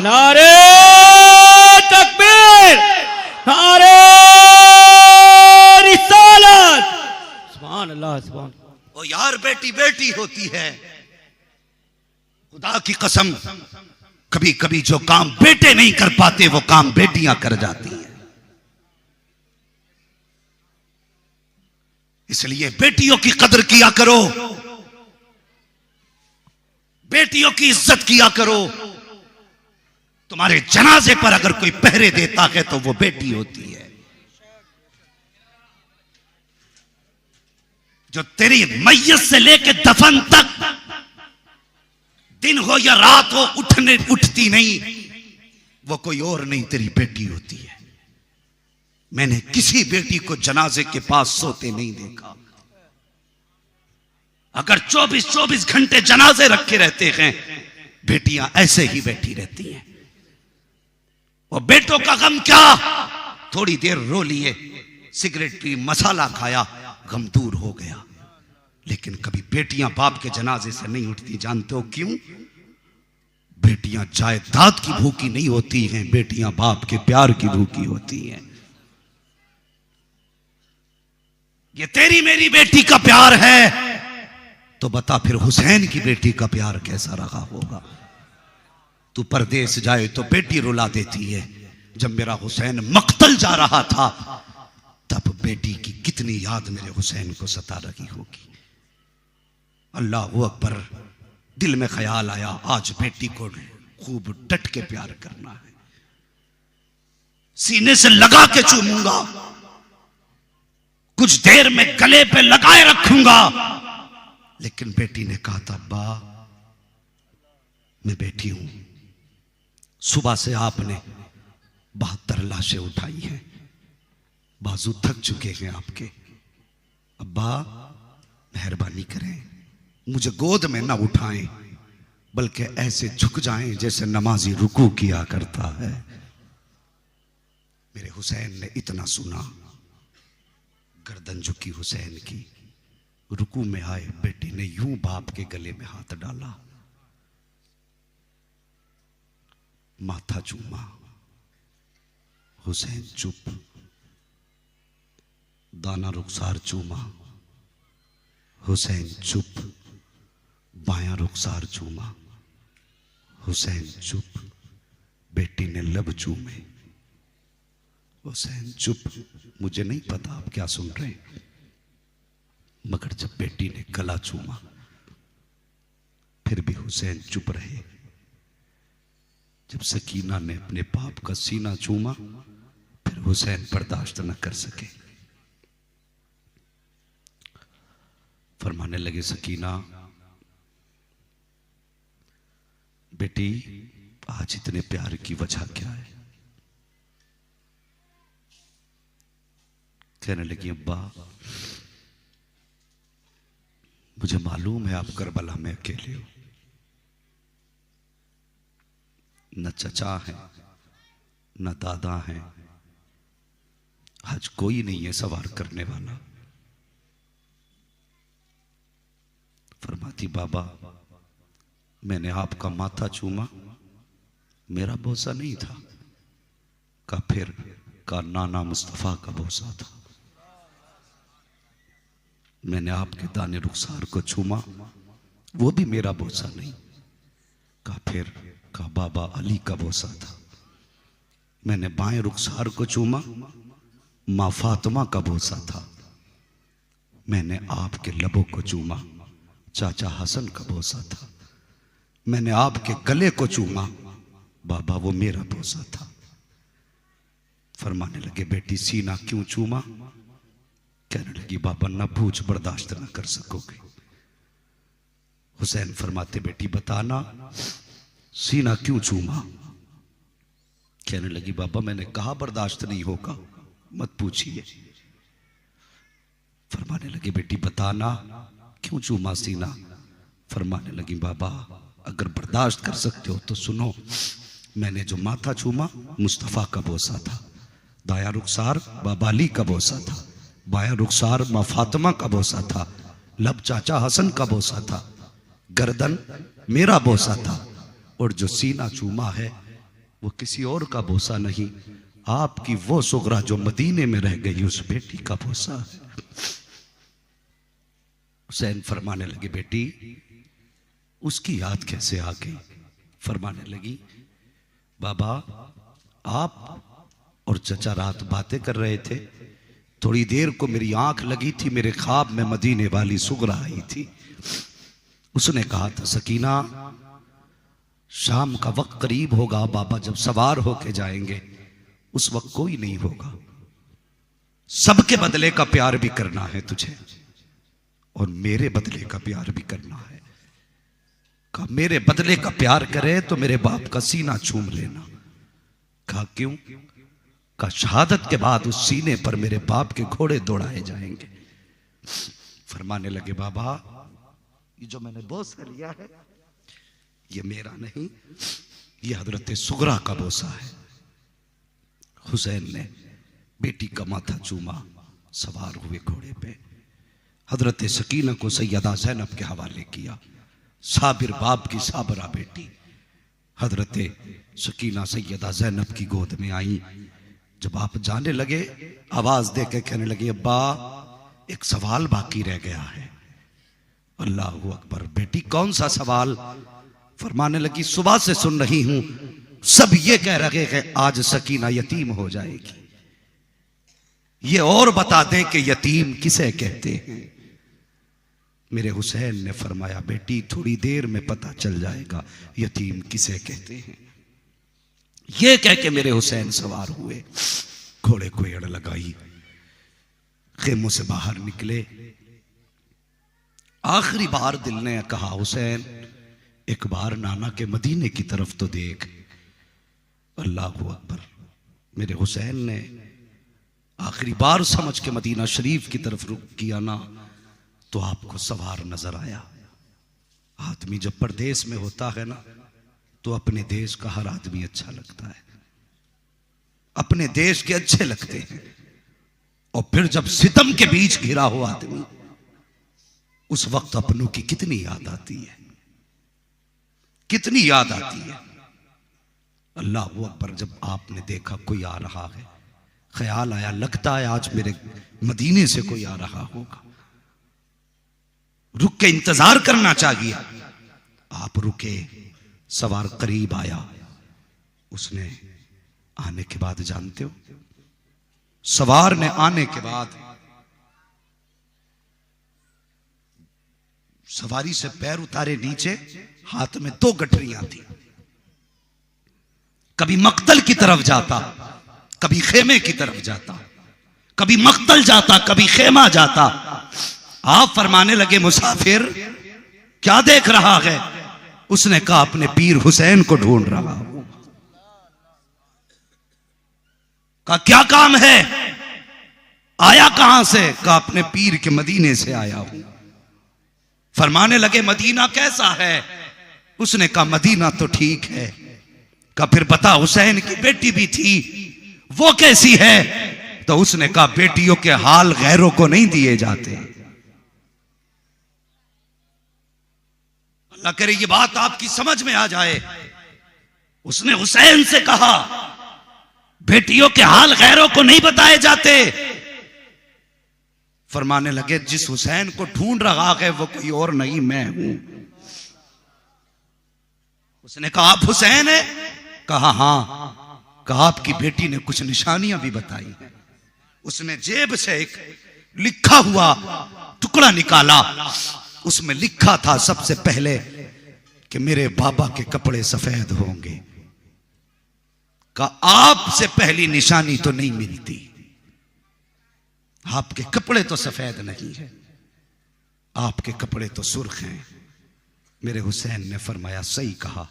नारे तकबीर, नारे रिसालत, सुभान अल्लाह सुभान। वो यार बेटी बेटी होती है, खुदा की कसम कभी कभी जो काम बेटे नहीं कर पाते वो काम बेटियां कर जाती हैं। इसलिए बेटियों की कदर किया करो, बेटियों की इज्जत किया करो। तुम्हारे जनाजे पर अगर कोई पहरे देता है तो वो बेटी होती है। जो तेरी मैयत से लेके दफन तक दिन हो या रात हो उठती नहीं, वो कोई और नहीं तेरी बेटी होती है। मैंने किसी बेटी को जनाजे के पास सोते नहीं देखा। अगर 24-24 घंटे जनाजे रखे रहते हैं, बेटियां ऐसे ही बैठी रहती हैं। और बेटों का गम क्या, थोड़ी देर रो लिए, सिगरेट पी, मसाला खाया, गम दूर हो गया। लेकिन कभी बेटियां बाप के जनाजे से नहीं उठती। जानते हो क्यों? बेटियां जायदाद की भूखी नहीं होती हैं, बेटियां बाप के प्यार की भूखी होती हैं। ये तेरी मेरी बेटी का प्यार है, तो बता फिर हुसैन की बेटी का प्यार कैसा रहा होगा। तू परदेश जाए तो बेटी रुला देती है। जब मेरा हुसैन मक्तल जा रहा था, तब बेटी की कितनी याद मेरे हुसैन को सता रही होगी। अल्लाह अकबर। दिल में ख्याल आया, आज बेटी को खूब डट के प्यार करना है, सीने से लगा के चूमूंगा, कुछ देर में गले पे लगाए रखूंगा। लेकिन बेटी ने कहा था, अब्बा मैं बेटी हूं, सुबह से आपने 72 लाशें उठाई हैं, बाजू थक चुके हैं आपके, अब्बा मेहरबानी करें, मुझे गोद में ना उठाएं, बल्कि ऐसे झुक जाएं जैसे नमाजी रुकू किया करता है। मेरे हुसैन ने इतना सुना, गर्दन झुकी हुसैन की, रुकू में आए, बेटी ने यूं बाप के गले में हाथ डाला, माथा चूमा। हुसैन चुप, दाना रुखसार चूमा, हुसैन चुप, बायां रुखसार चूमा, हुसैन चुप, बेटी ने लब चूमे, हुसैन चुप। मुझे नहीं पता आप क्या सुन रहे हैं, मगर जब बेटी ने गला चूमा, फिर भी हुसैन चुप रहे। जब सकीना ने अपने बाप का सीना चूमा, फिर हुसैन बर्दाश्त न कर सके, फरमाने लगे, सकीना बेटी आज इतने प्यार की वजह क्या है? कहने लगी, अब्बा मुझे मालूम है आप करबला में अकेले हो, न चचा है न दादा है, आज कोई नहीं है सवार करने वाला। फरमाती, बाबा मैंने आपका माथा चूमा, मेरा बोसा नहीं था। का फिर का नाना मुस्तफा का बोसा था। मैंने आपके दाने रुखसार को चूमा, वो भी मेरा बोसा नहीं। का फिर का बाबा अली का बोसा था। मैंने बाएं रुखसार को चूमा, मां फातिमा का बोसा था। मैंने आपके लबों को चूमा, चाचा हसन का बोसा था। मैंने आपके गले को चूमा, बाबा वो मेरा बोसा था। फरमाने लगे, बेटी सीना क्यों चूमा? कहने लगी, बाबा न पूछ, बर्दाश्त न कर सकोगे। हुसैन फरमाते, बेटी बताना सीना क्यों चूमा? कहने लगी, बाबा मैंने कहा बर्दाश्त नहीं होगा, मत पूछिए। फरमाने लगे, बेटी बताना क्यों चूमा सीना? फरमाने लगी, बाबा अगर बर्दाश्त कर सकते हो तो सुनो, मैंने जो माथा चूमा मुस्तफा का बोसा था, दाया रुखसार बाबा अली का बोसा था, बायां रुखसार मां फातिमा का बोसा था, लब चाचा हसन का बोसा था, गर्दन मेरा बोसा था, और जो सीना चूमा है वो किसी और का बोसा नहीं, आपकी वो सुगरा जो मदीने में रह गई उस बेटी का बोसा है। हुसैन फरमाने लगे, बेटी उसकी याद कैसे आ गई? फरमाने लगी, बाबा आप और चचा रात बातें कर रहे थे, थोड़ी देर को मेरी आंख लगी थी, मेरे ख्वाब में मदीने वाली सुगरा आई थी। उसने कहा था, सकीना शाम का वक्त करीब होगा, बाबा जब सवार होके जाएंगे उस वक्त कोई नहीं होगा, सबके बदले का प्यार भी करना है तुझे और मेरे बदले का प्यार भी करना है। कहा मेरे बदले का प्यार करे तो मेरे बाप का सीना चूम लेना। कहा क्यों? का शहादत के बाद उस सीने पर मेरे बाप के घोड़े दौड़ाए जाएंगे। फरमाने लगे, बाबा ये जो मैंने बोसा लिया है ये मेरा नहीं, ये हजरत सुगरा का बोसा है। हुसैन ने बेटी का माथा चूमा, सवार हुए घोड़े पे, हजरत सकीना को सैयदा ज़ैनब के हवाले किया। साबिर बाप की साबरा बेटी हजरत सकीना सैयदा ज़ैनब की गोद में आई। जब आप जाने लगे आवाज दे के कहने लगे, अब्बा एक सवाल बाकी रह गया है। अल्लाहू अकबर, बेटी कौन सा सवाल? फरमाने लगी, सुबह से सुन रही हूं सब ये कह रहे हैं कि आज सकीना यतीम हो जाएगी, ये और बता दें कि यतीम किसे कहते हैं। मेरे हुसैन ने फरमाया, बेटी थोड़ी देर में पता चल जाएगा यतीम किसे कहते हैं। ये कह के मेरे हुसैन सवार हुए, घोड़े को एड़ लगाई, खेमों से बाहर निकले। आखिरी बार दिल ने कहा, हुसैन एक बार नाना के मदीने की तरफ तो देख। अल्लाहू अकबर, मेरे हुसैन ने आखिरी बार समझ के मदीना शरीफ की तरफ रुख किया ना, तो आपको सवार नजर आया। आदमी जब परदेश में होता है ना तो अपने देश का हर आदमी अच्छा लगता है, अपने देश के अच्छे लगते हैं। और फिर जब सितम के बीच घिरा हो आदमी, उस वक्त अपनों की कितनी याद आती है, कितनी याद आती है। अल्लाह अकबर, जब आपने देखा कोई आ रहा है, ख्याल आया लगता है आज मेरे मदीने से कोई आ रहा होगा, रुक के इंतजार करना चाहिए। आप रुके, सवार करीब आया। उसने आने के बाद जानते हो, सवार ने आने के बाद सवारी से पैर उतारे नीचे, हाथ में 2 गठरियां थी। कभी मक्तल की तरफ जाता, कभी खेमे की तरफ जाता, कभी मक्तल जाता, कभी खेमा जाता। आप फरमाने लगे, मुसाफिर क्या देख रहा है? उसने कहा, अपने पीर हुसैन को ढूंढ रहा हूं। कहा क्या काम है? आया कहां से? कहा अपने पीर के मदीने से आया हूं। फरमाने लगे, मदीना कैसा है? उसने कहा मदीना तो ठीक है। कहा फिर बता, हुसैन की बेटी भी थी, वो कैसी है? तो उसने कहा बेटियों के हाल गैरों को नहीं दिए जाते। अल्लाह करे ये बात आपकी समझ में आ जाए। उसने हुसैन से कहा बेटियों के हाल गैरों को नहीं बताए जाते। फरमाने लगे, जिस हुसैन को ढूंढ रहा है वो कोई और नहीं, मैं हूं। उसने कहा आप हुसैन है? कहा हां। कहा आपकी बेटी ने कुछ निशानियां भी बताई हैं। उसने जेब से एक लिखा हुआ टुकड़ा निकाला, उसमें लिखा था सबसे पहले कि मेरे बाबा के कपड़े सफेद होंगे। का आपसे पहली निशानी तो नहीं मिलती, आपके कपड़े तो सफेद नहीं है, आपके कपड़े तो सुर्ख हैं। मेरे हुसैन ने फरमाया सही कहा,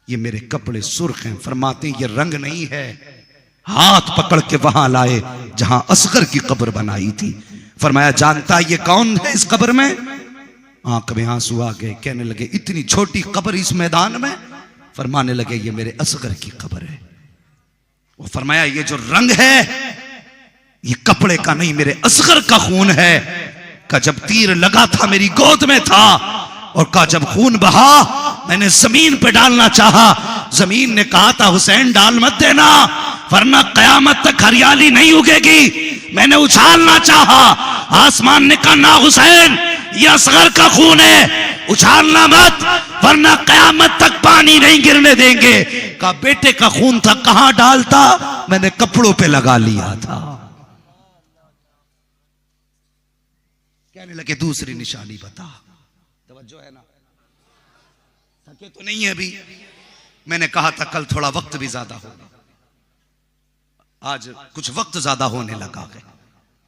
ये मेरे कपड़े सुर्ख हैं। फरमाते ये रंग नहीं है। हाथ पकड़ के वहां लाए जहां असगर की कब्र बनाई थी। फरमाया जानता ये कौन है इस कब्र में? आंख में आंसू आ गए, कहने लगे इतनी छोटी कब्र इस मैदान में? फरमाने लगे ये मेरे असगर की कब्र है। वो फरमाया ये जो रंग है ये कपड़े का नहीं, मेरे असगर का खून है। का जब तीर लगा था मेरी गोद में था, और का जब खून बहा मैंने जमीन पे डालना चाहा, जमीन ने कहा था हुसैन डाल मत देना वरना कयामत तक हरियाली नहीं उगेगी। मैंने उछालना चाहा, आसमान ने कहा ना हुसैन, यह असगर का खून है, उछालना मत वरना कयामत तक पानी नहीं गिरने देंगे। कहा बेटे का खून था, कहां डालता, मैंने कपड़ों पे लगा लिया था। कहने लगे दूसरी निशानी बता। तवज्जो है ना, थके तो नहीं है अभी। मैंने कहा था कल थोड़ा वक्त भी ज्यादा होगा, आज कुछ वक्त ज्यादा होने लगा है।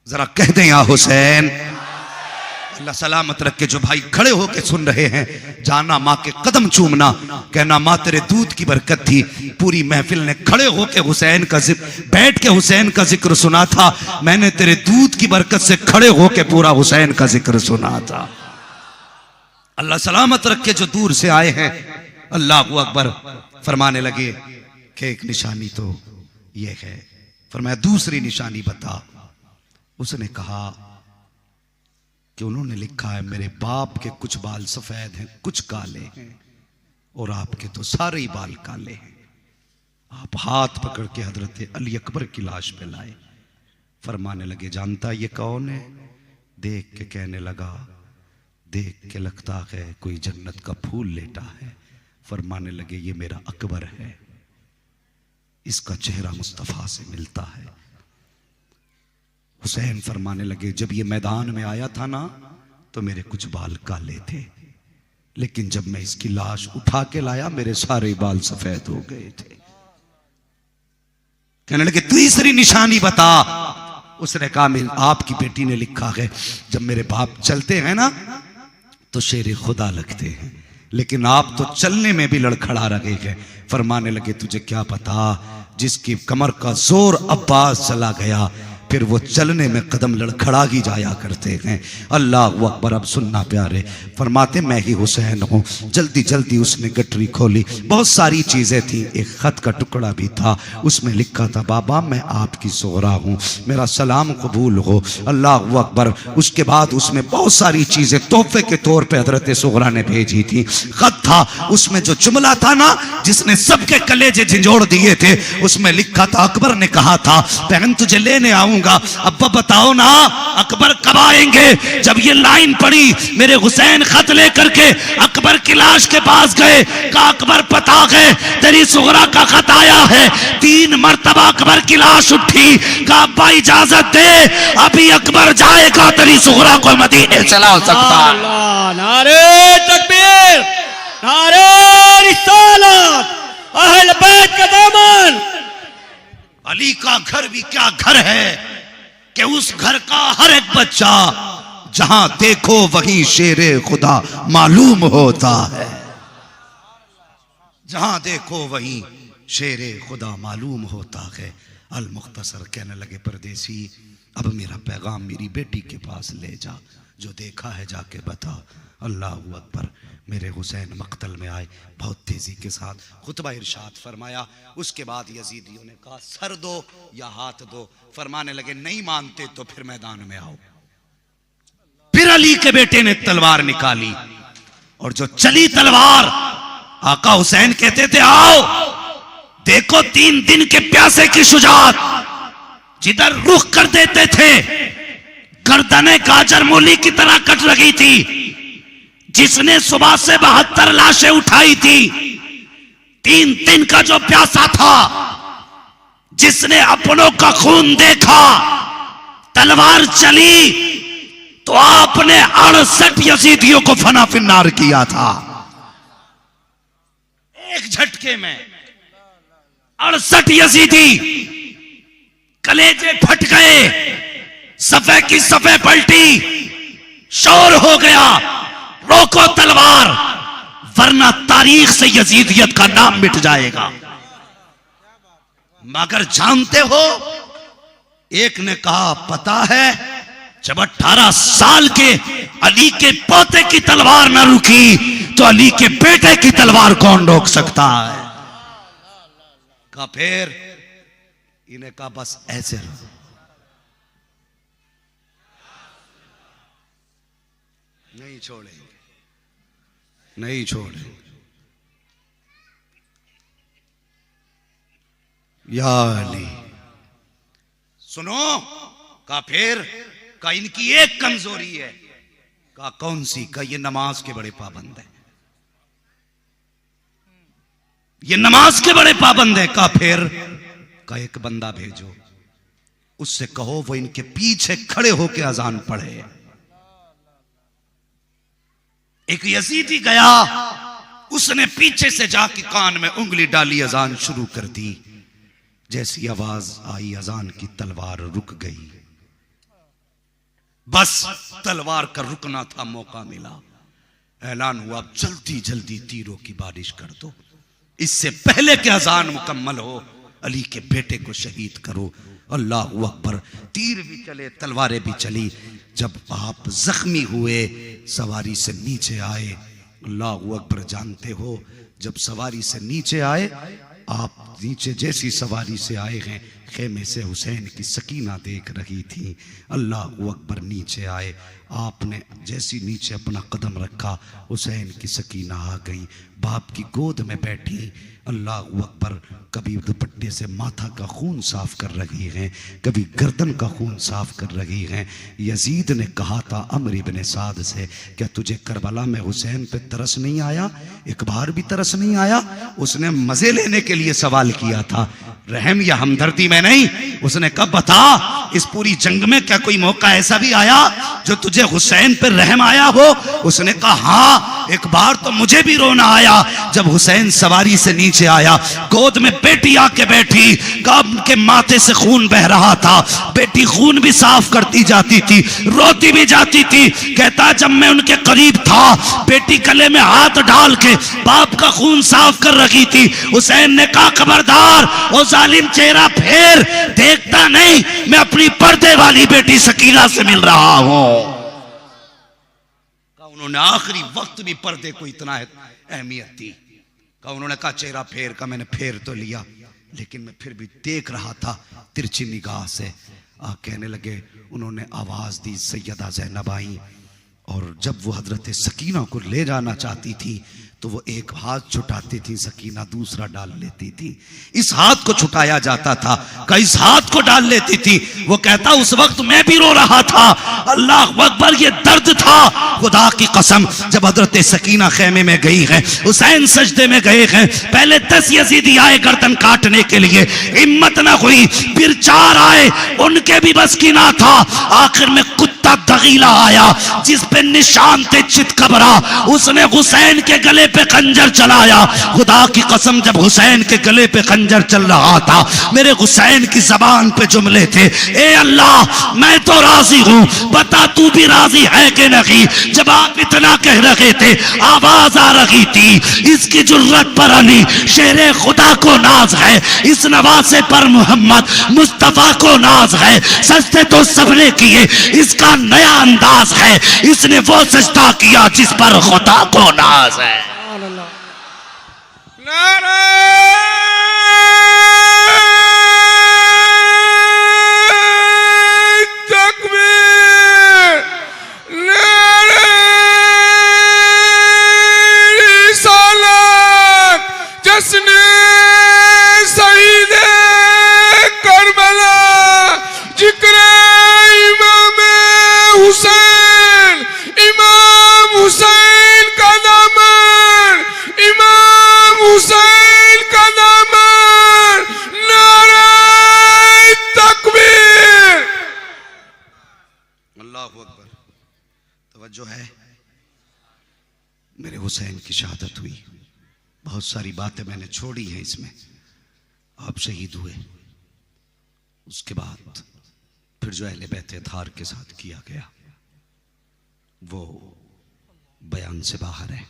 जरा कह दें या हुसैन। अल्लाह सलामत रख के जो भाई खड़े होके सुन रहे हैं, जाना माँ के कदम चूमना, कहना माँ तेरे दूध की बरकत थी। पूरी महफिल ने खड़े होके हुसैन का जिक्र, बैठ के हुसैन का जिक्र सुना था। मैंने तेरे दूध की बरकत से खड़े होके पूरा हुसैन का जिक्र सुना था। अल्लाह सलामत रख के जो दूर से आए हैं, अल्लाह अकबर फरमाने लगे कि एक निशानी तो ये है। फरमाया दूसरी निशानी बता। उसने कहा कि उन्होंने लिखा है मेरे बाप के कुछ बाल सफेद हैं, कुछ काले हैं, और आपके तो सारे ही बाल काले हैं। आप हाथ पकड़ के हजरत अली अकबर की लाश पे लाए। फरमाने लगे जानता ये कौन है? देख के कहने लगा, देख के लगता है कोई जन्नत का फूल लेटा है। फरमाने लगे ये मेरा अकबर है, इसका चेहरा मुस्तफा से मिलता है। हुसैन फरमाने लगे जब ये मैदान में आया था ना तो मेरे कुछ बाल काले थे, लेकिन जब मैं इसकी लाश उठा के लाया मेरे सारे बाल सफेद हो गए थे। कहने लगे तीसरी निशानी बता। उसने कहा आपकी बेटी ने लिखा है जब मेरे बाप चलते हैं ना तो शेर खुदा लगते हैं, लेकिन आप तो चलने में भी लड़खड़ा रहे हैं। फरमाने लगे तुझे क्या पता, जिसकी कमर का जोर अब्बास चला गया फिर वो चलने में कदम लड़खड़ा ही जाया करते हैं। अल्लाह अकबर। अब सुनना प्यारे, फरमाते मैं ही हुसैन हूँ। जल्दी जल्दी उसने गठरी खोली, बहुत सारी चीजें थी, एक खत का टुकड़ा भी था, उसमें लिखा था बाबा मैं आपकी सोहरा हूँ, मेरा सलाम कबूल हो। अल्लाह अकबर। उसके बाद उसमें बहुत सारी चीजें तोहफे के तौर पे हजरत सोहरा ने भेजी थी। खत था, उसमें जो जुमला था ना जिसने सबके कलेजे झंझोड़ दिए थे, उसमें लिखा था अकबर ने कहा था बहन तुझे लेने आऊं। अब्बा बताओ ना अकबर कब आएंगे? जब ये लाइन पड़ी मेरे हुसैन खत लेकर के अकबर की लाश के पास गए। कहा अकबर पता है तेरी सुगरा का खत आया है। 3 मरतबा अकबर की लाश उठी। कहा अब्बा इजाजत दे, अभी अकबर जाएगा तेरी सुगरा को मदीने चला सकता। नारे तकबीर, नारे रिसालत, अहल बैत का दामन। अली का घर भी क्या घर है कि उस घर का हर एक बच्चा जहां देखो वहीं शेरे खुदा मालूम होता है। जहां देखो वहीं शेरे खुदा मालूम होता है। अल मुख्तसर कहने लगे परदेसी अब मेरा पैगाम मेरी बेटी के पास ले जा, जो देखा है जाके बता। अल्लाह अकबर। मेरे हुसैन मक्तल में आए, बहुत तेजी के साथ खुतबा इरशाद फरमाया। उसके बाद यजीदियों ने कहा सर दो या हाथ दो। फरमाने लगे नहीं मानते तो फिर मैदान में आओ। फिर अली के बेटे ने तलवार निकाली और जो चली तलवार, आका हुसैन कहते थे आओ देखो 3 दिन के प्यासे की शुजाअत। जिधर रुख कर देते थे गर्दने गाजर मूली की तरह कट लगी थी। जिसने सुबह से 72 लाशें उठाई थी, 3 दिन का जो प्यासा था, जिसने अपनों का खून देखा, तलवार चली तो आपने 68 यजीदियों को फना फिन्नार किया था। एक झटके में 68 यजीदी कलेजे फट गए, सफे की सफे पलटी, शोर हो गया रोको तलवार वरना तारीख से यजीदियत का नाम मिट जाएगा। मगर जानते हो, एक ने कहा पता है जब 18 साल के अली के पोते की तलवार न रुकी तो अली के बेटे की तलवार कौन रोक सकता है? कहा फिर इन्हें कहा बस ऐसे रहो। नहीं छोड़ेंगे, नहीं छोड़ेंगे। या अली। सुनो, का फिर का इनकी एक कमजोरी है, का कौन सी? का ये नमाज के बड़े पाबंद है, ये नमाज के बड़े पाबंद है। का फिर का एक बंदा भेजो, उससे कहो वो इनके पीछे खड़े होकर अजान पढ़े। एक यजीदी गया, उसने पीछे से जाके कान में उंगली डाली, अजान शुरू कर दी। जैसी आवाज आई अजान की, तलवार रुक गई। बस तलवार का रुकना था, मौका मिला। ऐलान हुआ, अब जल्दी जल्दी तीरों की बारिश कर दो, इससे पहले कि अजान मुकम्मल हो अली के बेटे को शहीद करो। अल्लाह अकबर। तीर भी चले, तलवारें भी चली। जब आप जख्मी हुए, सवारी से नीचे आए, अल्लाह अकबर। जानते हो, जब सवारी से नीचे आए, आप नीचे जैसी सवारी से आए हैं, खेमे से हुसैन की सकीना देख रही थी। अल्लाह अकबर। नीचे आए, आपने जैसी नीचे अपना कदम रखा, हुसैन की सकीना आ गई, बाप की गोद में बैठी। अल्लाह अकबर। कभी दुपट्टे से माथा का खून साफ कर रही हैं, कभी गर्दन का खून साफ कर रही हैं। यजीद ने कहा था अमर इब्ने साद से, क्या तुझे करबला में हुसैन पे तरस नहीं आया? एक बार भी तरस नहीं आया? उसने मजे लेने के लिए सवाल किया था, रहम या हमदर्दी में नहीं। उसने कहा बता, इस पूरी जंग में क्या कोई मौका ऐसा भी आया जो तुझे हुसैन पर रहम आया हो? उसने कहा हाँ, एक बार तो मुझे भी रोना आया जब हुसैन सवारी से नीचे आया, गोद में बेटी आके बैठी, कब के माथे से खून बह रहा था, बेटी खून भी साफ करती जाती थी, रोती भी जाती थी। कहता जब मैं उनके करीब था, बेटी गले में हाथ डाल के बाप का खून साफ कर रही थी। हुसैन ने कहा खबरदार, वो जालिम चेहरा फेर, देखता नहीं मैं अपनी पर्दे वाली बेटी सकीना से मिल रहा हूं। उन्होंने आखिरी वक्त भी पर्दे को इतना अहमियत दी। उन्होंने कहा चेहरा फेर का, मैंने फेर तो लिया, लेकिन मैं फिर भी देख रहा था तिरछी निगाह से। कहने लगे, उन्होंने आवाज दी, सैयदा ज़ैनब आई, और जब वो हजरत सकीना को ले जाना चाहती थी तो वो एक हाथ छुटाती थी, सकीना दूसरा डाल लेती थी। इस हाथ को छुटाया जाता था, इस हाथ को डाल लेती थी। वो कहता उस वक्त मैं भी रो रहा था। अल्लाह अकबर, ये दर्द था खुदा की कसम। जब हजरत सकीना खेमे में गई है, हुसैन सजदे में गए हैं, पहले 10 यजीदी आए गर्दन काटने के लिए, हिम्मत ना हुई, फिर 4 आए, उनके भी बस की ना था। आखिर में कुत्ता दगीला आया जिस पे निशान थे चितकबरा, उसने हुसैन के गले पे खंजर चलाया। खुदा की कसम, जब हुसैन के गले पे खंजर चल रहा था, मेरे हुसैन की जबान पे जुमले थे, ए अल्लाह मैं तो राजी हूं, बता तू भी राजी है कि नहीं? जब आप इतना कह रहे थे, आवाज आ रही थी, इसकी जुर्रत पर अली शेरे खुदा को नाज है, इस नवासे पर मोहम्मद मुस्तफा को नाज है। सजदे तो सबने किए, इसका नया अंदाज है, इसने वो सजदा किया जिस पर खुदा को नाज है। जो है मेरे हुसैन की शहादत हुई, बहुत सारी बातें मैंने छोड़ी हैं इसमें। आप शहीद हुए, उसके बाद फिर जो अहले बैत अतार के साथ किया गया वो बयान से बाहर है।